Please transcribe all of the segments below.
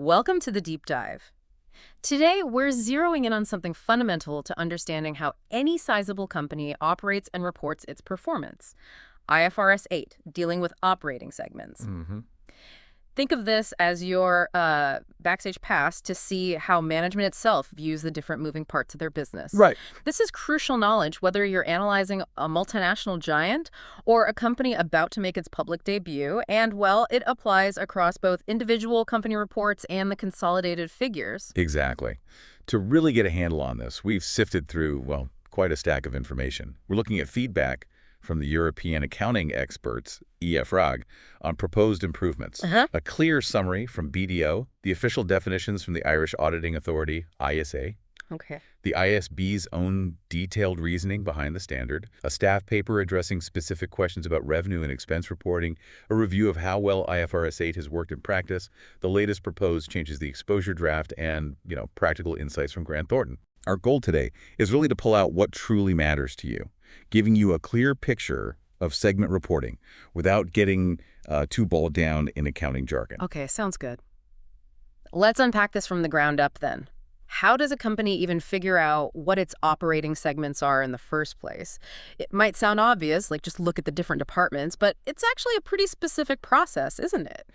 Welcome to the deep dive. Today, we're zeroing in on something fundamental to understanding how any sizable company operates and reports its performance. IFRS 8, dealing with operating segments. hmm Think of this as your backstage pass to see how management itself views the different moving parts of their business. Right. This is crucial knowledge whether you're analyzing a multinational giant or a company about to make its public debut, and, well, it applies across both individual company reports and the consolidated figures. Exactly. To really get a handle on this, we've sifted through, well, quite a stack of information. We're looking at feedback from the European accounting experts, EFRAG, on proposed improvements, a clear summary from BDO, the official definitions from the Irish Auditing Authority, ISA, Okay. the ISB's own detailed reasoning behind the standard, a staff paper addressing specific questions about revenue and expense reporting, a review of how well IFRS 8 has worked in practice, the latest proposed changes to the exposure draft, and, practical insights from Grant Thornton. Our goal today is really to pull out what truly matters to you, giving you a clear picture of segment reporting without getting too bogged down in accounting jargon. Okay, sounds good. Let's unpack this from the ground up then. How does a company even figure out what its operating segments are in the first place? It might sound obvious, like just look at the different departments, but it's actually a pretty specific process, isn't it?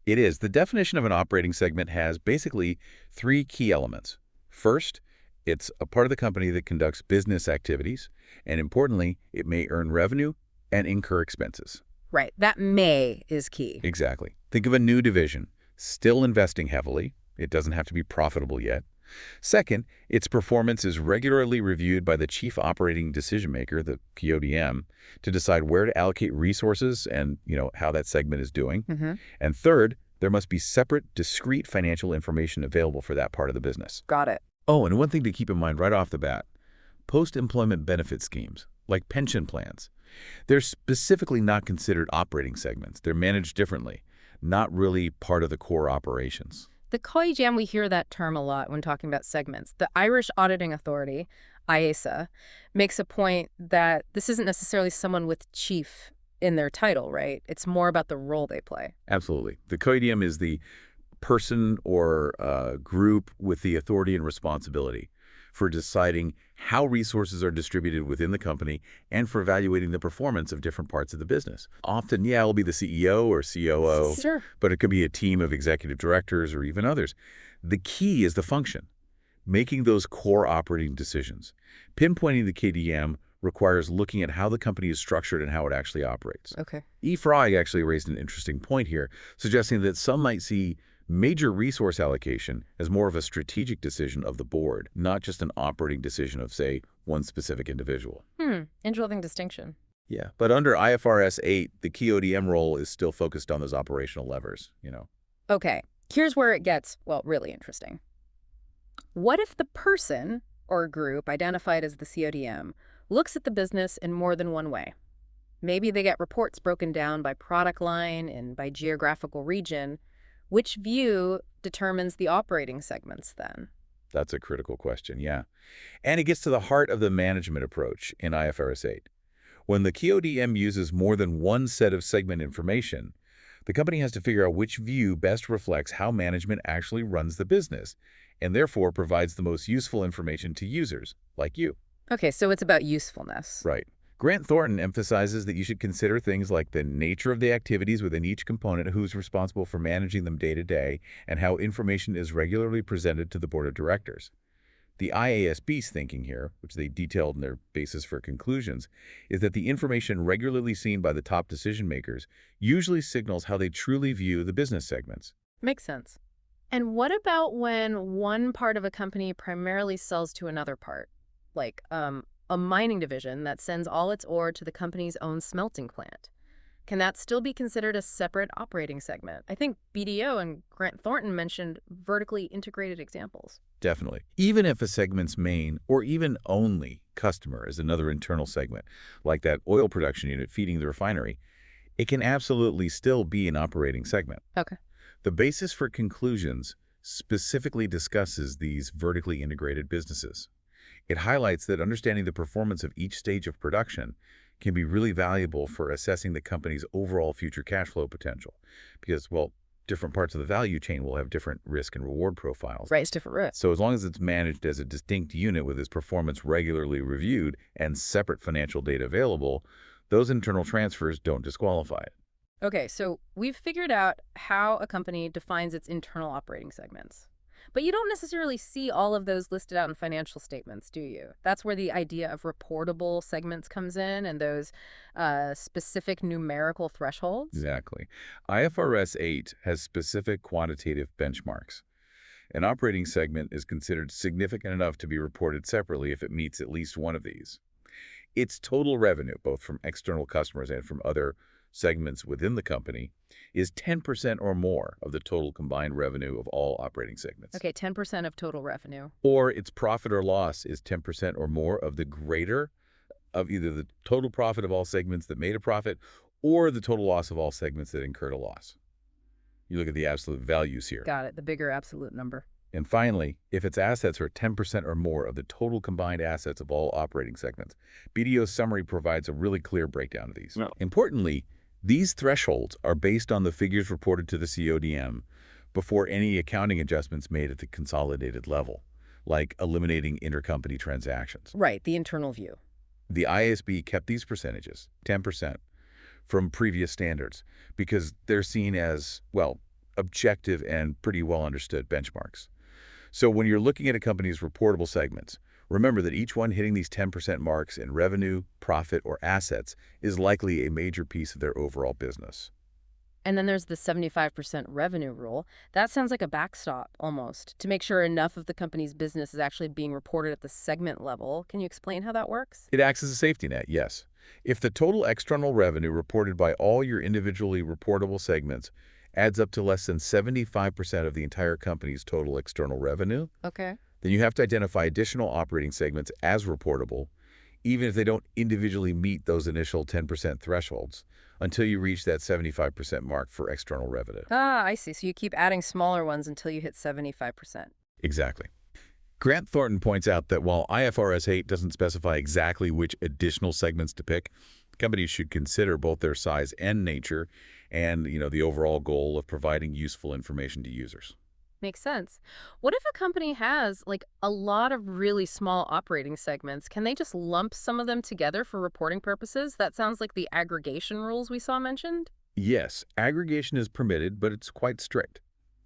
It is. The definition of an operating segment has basically three key elements. First, it's a part of the company that conducts business activities, and importantly, it may earn revenue and incur expenses. Right, that may is key. Exactly. Think of a new division, still investing heavily. It doesn't have to be profitable yet. Second, its performance is regularly reviewed by the chief operating decision maker, the CODM, to decide where to allocate resources and, how that segment is doing. And third, there must be separate, discrete financial information available for that part of the business. Got it. Oh, and one thing to keep in mind right off the bat, post-employment benefit schemes, like pension plans, they're specifically not considered operating segments. They're managed differently, not really part of the core operations. The CODM, we hear that term a lot when talking about segments. The Irish Auditing Authority, IASA, makes a point that this isn't necessarily someone with chief in their title, right? It's more about the role they play. Absolutely. The CODM is the person or group with the authority and responsibility for deciding how resources are distributed within the company and for evaluating the performance of different parts of the business. Often, it'll be the CEO or COO, Sure. but it could be a team of executive directors or even others. The key is the function, making those core operating decisions. Pinpointing the KDM requires looking at how the company is structured and how it actually operates. Okay. EFRAG actually raised an interesting point here, suggesting that some might see major resource allocation as more of a strategic decision of the board, not just an operating decision of, say, one specific individual. Interesting distinction. Yeah, but under IFRS 8, the KODM role is still focused on those operational levers. Okay, here's where it gets, well, really interesting. What if the person or group identified as the CODM looks at the business in more than one way? Maybe they get reports broken down by product line and by geographical region. Which view determines the operating segments then? That's a critical question, yeah. And it gets to the heart of the management approach in IFRS 8. When the KODM uses more than one set of segment information, the company has to figure out which view best reflects how management actually runs the business, and therefore provides the most useful information to users, like you. Okay, so it's about usefulness. Right. Grant Thornton emphasizes that you should consider things like the nature of the activities within each component, who's responsible for managing them day to day, and how information is regularly presented to the board of directors. The IASB's thinking here, which they detailed in their basis for conclusions, is that the information regularly seen by the top decision makers usually signals how they truly view the business segments. Makes sense. And what about when one part of a company primarily sells to another part? Like, a mining division that sends all its ore to the company's own smelting plant. Can that still be considered a separate operating segment? I think BDO and Grant Thornton mentioned vertically integrated examples. Definitely. Even if a segment's main or even only customer is another internal segment, like that oil production unit feeding the refinery, it can absolutely still be an operating segment. Okay. The basis for conclusions specifically discusses these vertically integrated businesses. It highlights that understanding the performance of each stage of production can be really valuable for assessing the company's overall future cash flow potential. Because, well, different parts of the value chain will have different risk and reward profiles. Right, it's different risk. So as long as it's managed as a distinct unit with its performance regularly reviewed and separate financial data available, those internal transfers don't disqualify it. Okay, so we've figured out how a company defines its internal operating segments. But you don't necessarily see all of those listed out in financial statements, do you? That's where the idea of reportable segments comes in and those specific numerical thresholds. Exactly. IFRS 8 has specific quantitative benchmarks. An operating segment is considered significant enough to be reported separately if it meets at least one of these. Its total revenue, both from external customers and from other segments within the company, is 10% or more of the total combined revenue of all operating segments. Okay, 10% of total revenue. Or its profit or loss is 10% or more of the greater of either the total profit of all segments that made a profit or the total loss of all segments that incurred a loss. You look at the absolute values here. Got it, the bigger absolute number. And finally, if its assets are 10% or more of the total combined assets of all operating segments, BDO's summary provides a really clear breakdown of these. No. Importantly, these thresholds are based on the figures reported to the CODM before any accounting adjustments made at the consolidated level, like eliminating intercompany transactions. Right, the internal view. The IASB kept these percentages, 10%, from previous standards because they're seen as, well, objective and pretty well understood benchmarks. So when you're looking at a company's reportable segments, remember that each one hitting these 10% marks in revenue, profit, or assets is likely a major piece of their overall business. And then there's the 75% revenue rule. That sounds like a backstop, almost, to make sure enough of the company's business is actually being reported at the segment level. Can you explain how that works? It acts as a safety net, yes. If the total external revenue reported by all your individually reportable segments adds up to less than 75% of the entire company's total external revenue, Okay. then you have to identify additional operating segments as reportable, even if they don't individually meet those initial 10% thresholds, until you reach that 75% mark for external revenue. Ah, I see. So you keep adding smaller ones until you hit 75%. Exactly. Grant Thornton points out that while IFRS 8 doesn't specify exactly which additional segments to pick, companies should consider both their size and nature and, the overall goal of providing useful information to users. Makes sense. What if a company has, like, a lot of really small operating segments? Can they just lump some of them together for reporting purposes? That sounds like the aggregation rules we saw mentioned. Yes, aggregation is permitted, but it's quite strict.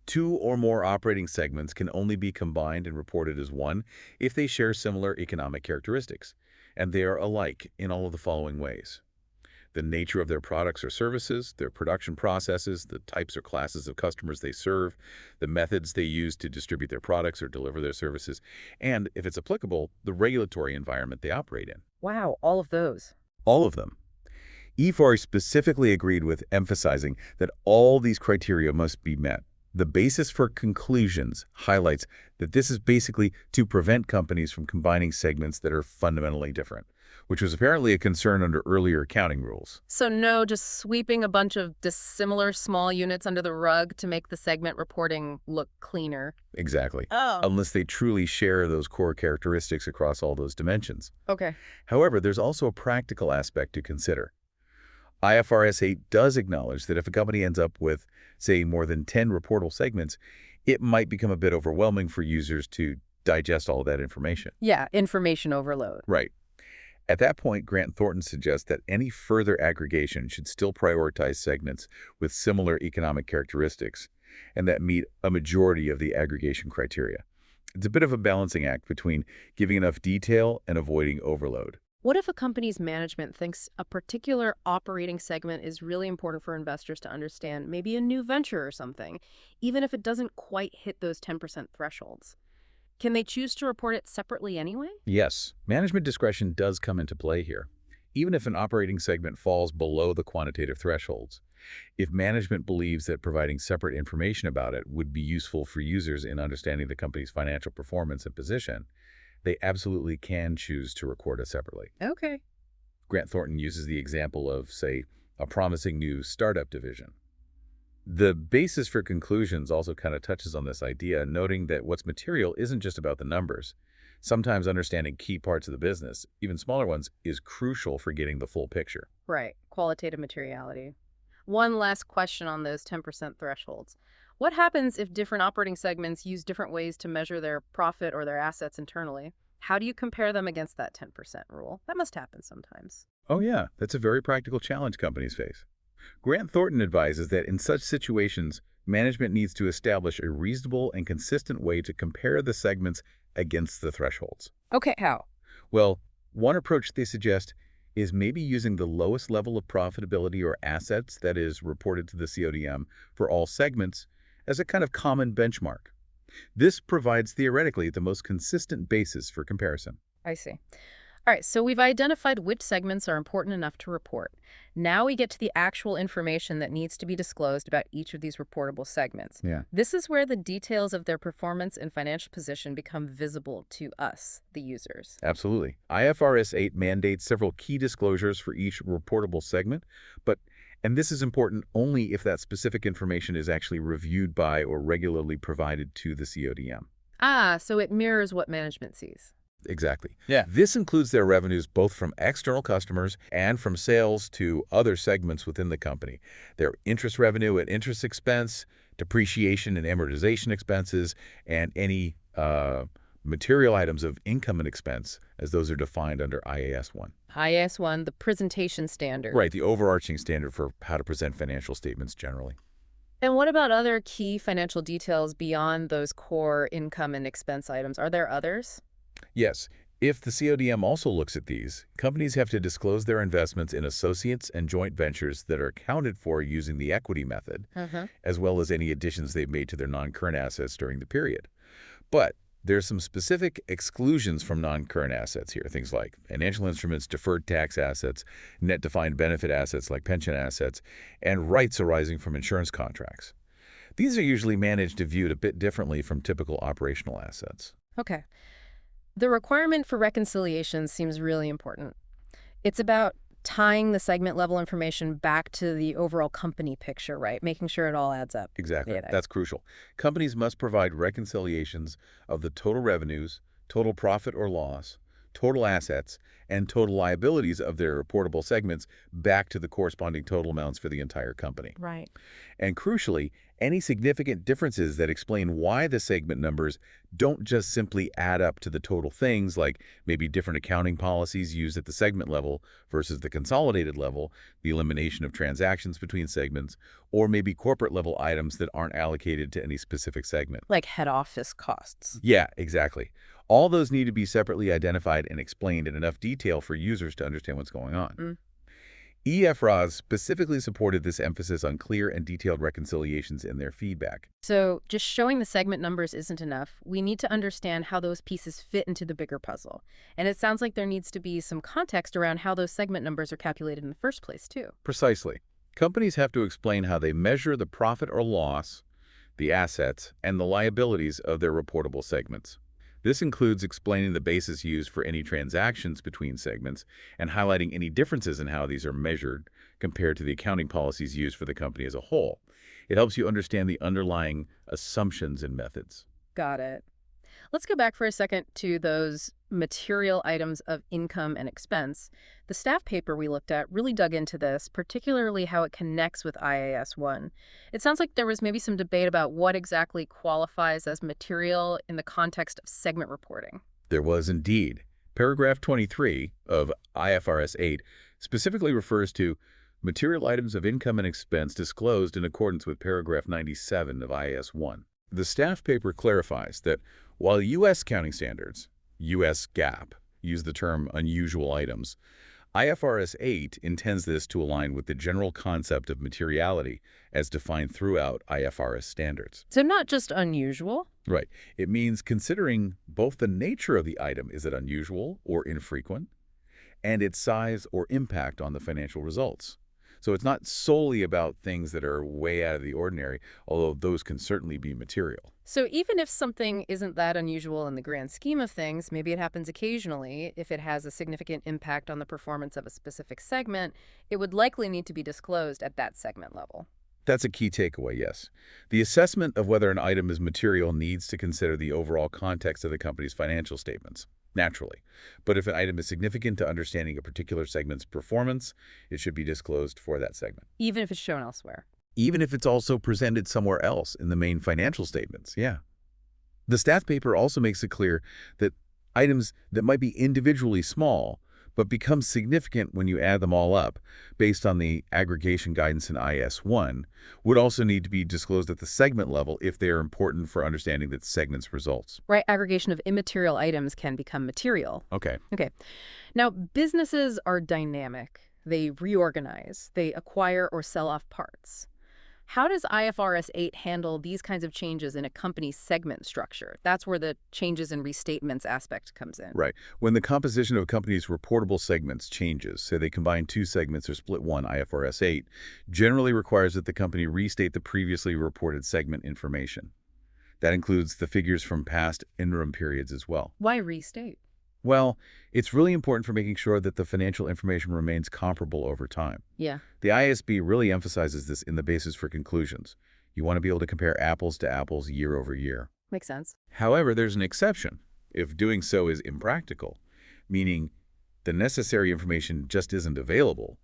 2 or more operating segments can only be combined and reported as one if they share similar economic characteristics, and they are alike in all of the following ways: the nature of their products or services, their production processes, the types or classes of customers they serve, the methods they use to distribute their products or deliver their services, and, if it's applicable, the regulatory environment they operate in. Wow, all of those. All of them. IFRS specifically agreed with emphasizing that all these criteria must be met. The basis for conclusions highlights that this is basically to prevent companies from combining segments that are fundamentally different, which was apparently a concern under earlier accounting rules. So no, just sweeping a bunch of dissimilar small units under the rug to make the segment reporting look cleaner. Exactly. Oh. Unless they truly share those core characteristics across all those dimensions. Okay. However, there's also a practical aspect to consider. IFRS 8 does acknowledge that if a company ends up with, say, more than 10 reportable segments, it might become a bit overwhelming for users to digest all of that information. Yeah, information overload. Right. At that point, Grant Thornton suggests that any further aggregation should still prioritize segments with similar economic characteristics and that meet a majority of the aggregation criteria. It's a bit of a balancing act between giving enough detail and avoiding overload. What if a company's management thinks a particular operating segment is really important for investors to understand, maybe a new venture or something, even if it doesn't quite hit those 10% thresholds? Can they choose to report it separately anyway? Yes, management discretion does come into play here, even if an operating segment falls below the quantitative thresholds. If management believes that providing separate information about it would be useful for users in understanding the company's financial performance and position, they absolutely can choose to record it separately. Okay. Grant Thornton uses the example of, say, a promising new startup division. The basis for conclusions also kind of touches on this idea, noting that what's material isn't just about the numbers. Sometimes understanding key parts of the business, even smaller ones, is crucial for getting the full picture. Right. Qualitative materiality. One last question on those 10% thresholds. What happens if different operating segments use different ways to measure their profit or their assets internally? How do you compare them against that 10% rule? That must happen sometimes. Oh yeah, that's a very practical challenge companies face. Grant Thornton advises that in such situations, management needs to establish a reasonable and consistent way to compare the segments against the thresholds. Okay, how? Well, one approach they suggest is maybe using the lowest level of profitability or assets that is reported to the CODM for all segments as a kind of common benchmark. This provides theoretically the most consistent basis for comparison. I see. All right, so we've identified which segments are important enough to report. Now we get to the actual information that needs to be disclosed about each of these reportable segments. Yeah, This is where the details of their performance and financial position become visible to us, the users. absolutely. IFRS 8 mandates several key disclosures for each reportable segment, and this is important only if that specific information is actually reviewed by or regularly provided to the CODM. Ah, so it mirrors what management sees. Exactly. Yeah. This includes their revenues both from external customers and from sales to other segments within the company. Their interest revenue and interest expense, depreciation and amortization expenses, and any material items of income and expense, as those are defined under IAS 1. IAS 1, the presentation standard. Right, the overarching standard for how to present financial statements generally. And what about other key financial details beyond those core income and expense items? Are there others? Yes, if the CODM also looks at these, companies have to disclose their investments in associates and joint ventures that are accounted for using the equity method, as well as any additions they've made to their non-current assets during the period. But there's some specific exclusions from non-current assets here, things like financial instruments, deferred tax assets, net defined benefit assets like pension assets, and rights arising from insurance contracts. These are usually managed and viewed a bit differently from typical operational assets. Okay. The requirement for reconciliation seems really important. It's about tying the segment level information back to the overall company picture, right? Making sure it all adds up. Exactly. Yeah. That's crucial. Companies must provide reconciliations of the total revenues, total profit or loss, total assets, and total liabilities of their reportable segments back to the corresponding total amounts for the entire company. Right. And crucially, any significant differences that explain why the segment numbers don't just simply add up to the total things, like maybe different accounting policies used at the segment level versus the consolidated level, the elimination of transactions between segments, or maybe corporate level items that aren't allocated to any specific segment. Like head office costs. Yeah, exactly. All those need to be separately identified and explained in enough detail for users to understand what's going on. IFRS specifically supported this emphasis on clear and detailed reconciliations in their feedback. So just showing the segment numbers isn't enough. We need to understand how those pieces fit into the bigger puzzle. And it sounds like there needs to be some context around how those segment numbers are calculated in the first place, too. Precisely. Companies have to explain how they measure the profit or loss, the assets, and the liabilities of their reportable segments. This includes explaining the basis used for any transactions between segments and highlighting any differences in how these are measured compared to the accounting policies used for the company as a whole. It helps you understand the underlying assumptions and methods. Got it. Let's go back for a second to those material items of income and expense. The staff paper we looked at really dug into this, particularly how it connects with IAS 1. It sounds like there was maybe some debate about what exactly qualifies as material in the context of segment reporting. There was indeed. Paragraph 23 of IFRS 8 specifically refers to material items of income and expense disclosed in accordance with paragraph 97 of IAS 1. The staff paper clarifies that while U.S. accounting standards, U.S. GAAP, use the term unusual items, IFRS 8 intends this to align with the general concept of materiality as defined throughout IFRS standards. So not just unusual. Right. It means considering both the nature of the item, is it unusual or infrequent, and its size or impact on the financial results. So it's not solely about things that are way out of the ordinary, although those can certainly be material. So even if something isn't that unusual in the grand scheme of things, maybe it happens occasionally, if it has a significant impact on the performance of a specific segment, it would likely need to be disclosed at that segment level. That's a key takeaway, yes. The assessment of whether an item is material needs to consider the overall context of the company's financial statements. naturally. But if an item is significant to understanding a particular segment's performance, it should be disclosed for that segment. Even if it's shown elsewhere. Even if it's also presented somewhere else in the main financial statements, yeah. The staff paper also makes it clear that items that might be individually small but become significant when you add them all up, based on the aggregation guidance in IS1, would also need to be disclosed at the segment level if they are important for understanding that segment's results. Right, aggregation of immaterial items can become material. Okay. Okay. Now, businesses are dynamic. They reorganize. They acquire or sell off parts. How does IFRS 8 handle these kinds of changes in a company's segment structure? That's where the changes and restatements aspect comes in. Right. When the composition of a company's reportable segments changes, say they combine two segments or split one, IFRS 8 generally requires that the company restate the previously reported segment information. That includes the figures from past interim periods as well. Why restate? Well, it's really important for making sure that the financial information remains comparable over time. Yeah. The ISB really emphasizes this in the basis for conclusions. You want to be able to compare apples to apples year over year. Makes sense. However, there's an exception if doing so is impractical, meaning the necessary information just isn't available,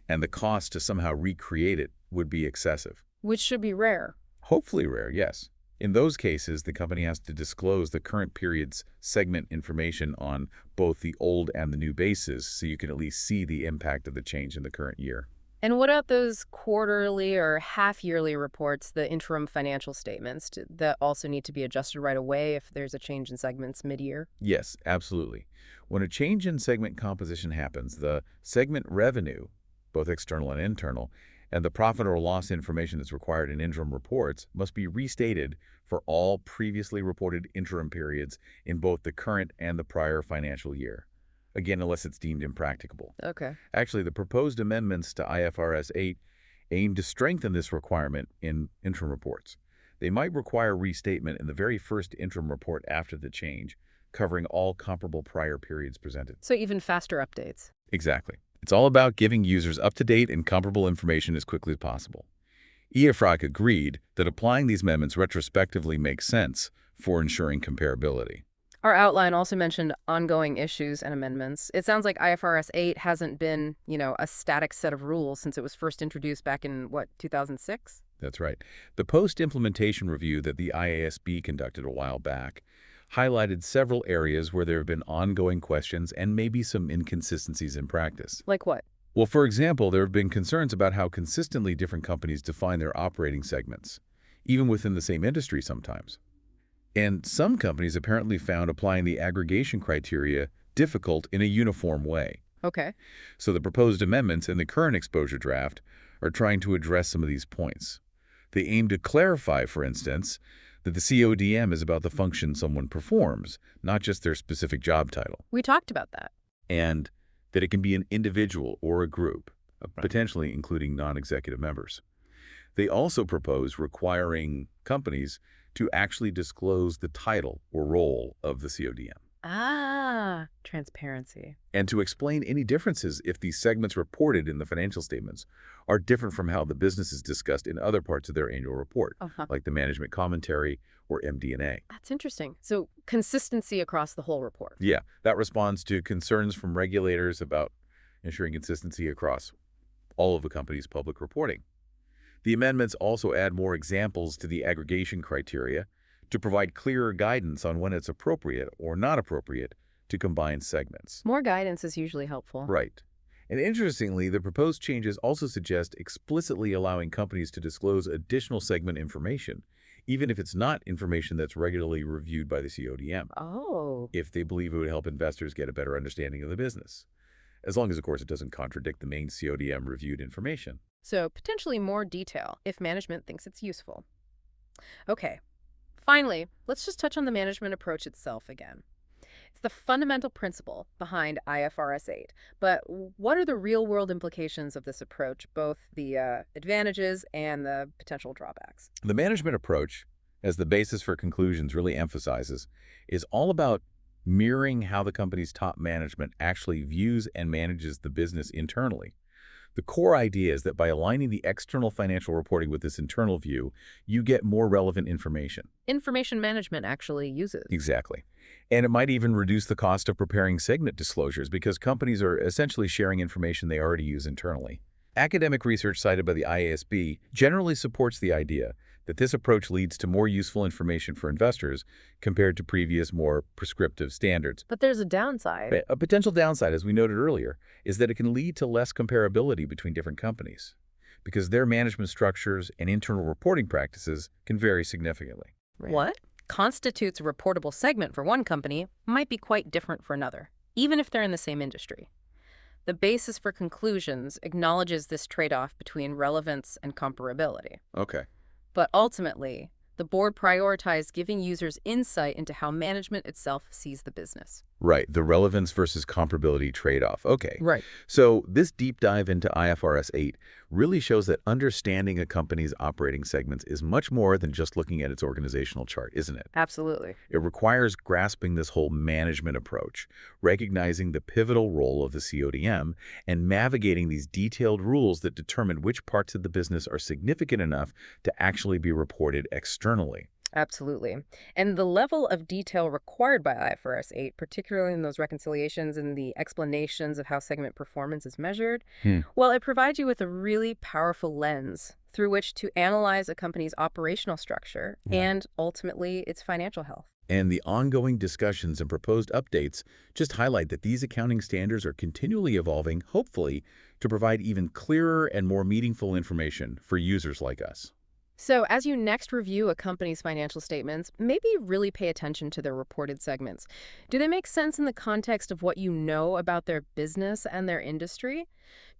and the cost to somehow recreate it would be excessive. Which should be rare. Hopefully rare, yes. In those cases, the company has to disclose the current period's segment information on both the old and the new bases so you can at least see the impact of the change in the current year. And what about those quarterly or half-yearly reports, the interim financial statements, that also need to be adjusted right away if there's a change in segments mid-year? Yes, absolutely. When a change in segment composition happens, the segment revenue, both external and internal, and the profit or loss information that's required in interim reports must be restated for all previously reported interim periods in both the current and the prior financial year. Again, unless it's deemed impracticable. Okay. Actually, the proposed amendments to IFRS 8 aim to strengthen this requirement in interim reports. They might require restatement in the very first interim report after the change, covering all comparable prior periods presented. So even faster updates. Exactly. It's all about giving users up-to-date and comparable information as quickly as possible. IFRS agreed that applying these amendments retrospectively makes sense for ensuring comparability. Our outline also mentioned ongoing issues and amendments. It sounds like IFRS 8 hasn't been, a static set of rules since it was first introduced back in, 2006? That's right. The post-implementation review that the IASB conducted a while back highlighted several areas where there have been ongoing questions and maybe some inconsistencies in practice. Like what? Well, for example, there have been concerns about how consistently different companies define their operating segments, even within the same industry sometimes. And some companies apparently found applying the aggregation criteria difficult in a uniform way. Okay. So the proposed amendments in the current exposure draft are trying to address some of these points. They aim to clarify, for instance, that the CODM is about the function someone performs, not just their specific job title. We talked about that. And that it can be an individual or a group, potentially including non-executive members. They also propose requiring companies to actually disclose the title or role of the CODM. Ah, transparency. And to explain any differences if these segments reported in the financial statements are different from how the business is discussed in other parts of their annual report, like the management commentary or MD&A. That's interesting. So consistency across the whole report. Yeah, that responds to concerns from regulators about ensuring consistency across all of the company's public reporting. The amendments also add more examples to the aggregation criteria to provide clearer guidance on when it's appropriate or not appropriate to combine segments. More guidance is usually helpful. Right. And interestingly, the proposed changes also suggest explicitly allowing companies to disclose additional segment information, even if it's not information that's regularly reviewed by the CODM. Oh. If they believe it would help investors get a better understanding of the business. As long as, of course, it doesn't contradict the main CODM reviewed information. So potentially more detail if management thinks it's useful. Okay. Finally, let's just touch on the management approach itself again. It's the fundamental principle behind IFRS 8. But what are the real-world implications of this approach, both the advantages and the potential drawbacks? The management approach, as the basis for conclusions really emphasizes, is all about mirroring how the company's top management actually views and manages the business internally. The core idea is that by aligning the external financial reporting with this internal view, you get more relevant information. Information management actually uses. Exactly. And it might even reduce the cost of preparing segment disclosures because companies are essentially sharing information they already use internally. Academic research cited by the IASB generally supports the idea that this approach leads to more useful information for investors compared to previous, more prescriptive standards. But there's a downside. A potential downside, as we noted earlier, is that it can lead to less comparability between different companies because their management structures and internal reporting practices can vary significantly. What constitutes a reportable segment for one company might be quite different for another, even if they're in the same industry. The basis for conclusions acknowledges this trade-off between relevance and comparability. Okay. But ultimately, the board prioritized giving users insight into how management itself sees the business. Right, the relevance versus comparability trade-off. Okay. Right. So this deep dive into IFRS 8 really shows that understanding a company's operating segments is much more than just looking at its organizational chart, isn't it? Absolutely. It requires grasping this whole management approach, recognizing the pivotal role of the CODM, and navigating these detailed rules that determine which parts of the business are significant enough to actually be reported externally. Absolutely. And the level of detail required by IFRS 8, particularly in those reconciliations and the explanations of how segment performance is measured, Hmm. well, it provides you with a really powerful lens through which to analyze a company's operational structure and ultimately its financial health. And the ongoing discussions and proposed updates just highlight that these accounting standards are continually evolving, hopefully, to provide even clearer and more meaningful information for users like us. So, as you next review a company's financial statements, maybe really pay attention to their reported segments. Do they make sense in the context of what you know about their business and their industry?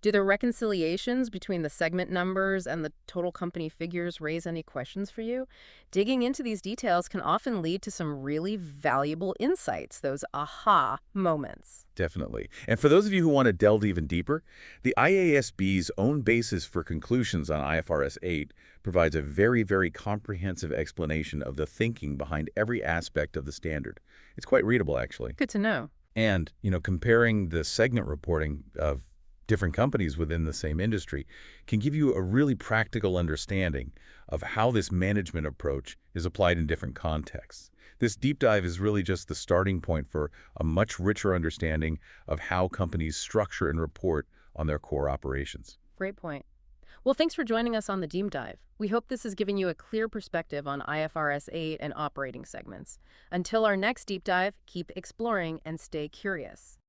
Do the reconciliations between the segment numbers and the total company figures raise any questions for you? Digging into these details can often lead to some really valuable insights, those aha moments. Definitely. And for those of you who want to delve even deeper, the IASB's own basis for conclusions on IFRS 8 provides a very comprehensive explanation of the thinking behind every aspect of the standard. It's quite readable, actually. Good to know. And, comparing the segment reporting of different companies within the same industry can give you a really practical understanding of how this management approach is applied in different contexts. This deep dive is really just the starting point for a much richer understanding of how companies structure and report on their core operations. Great point. Well, thanks for joining us on the Deep Dive. We hope this is giving you a clear perspective on IFRS 8 and operating segments. Until our next deep dive, keep exploring and stay curious.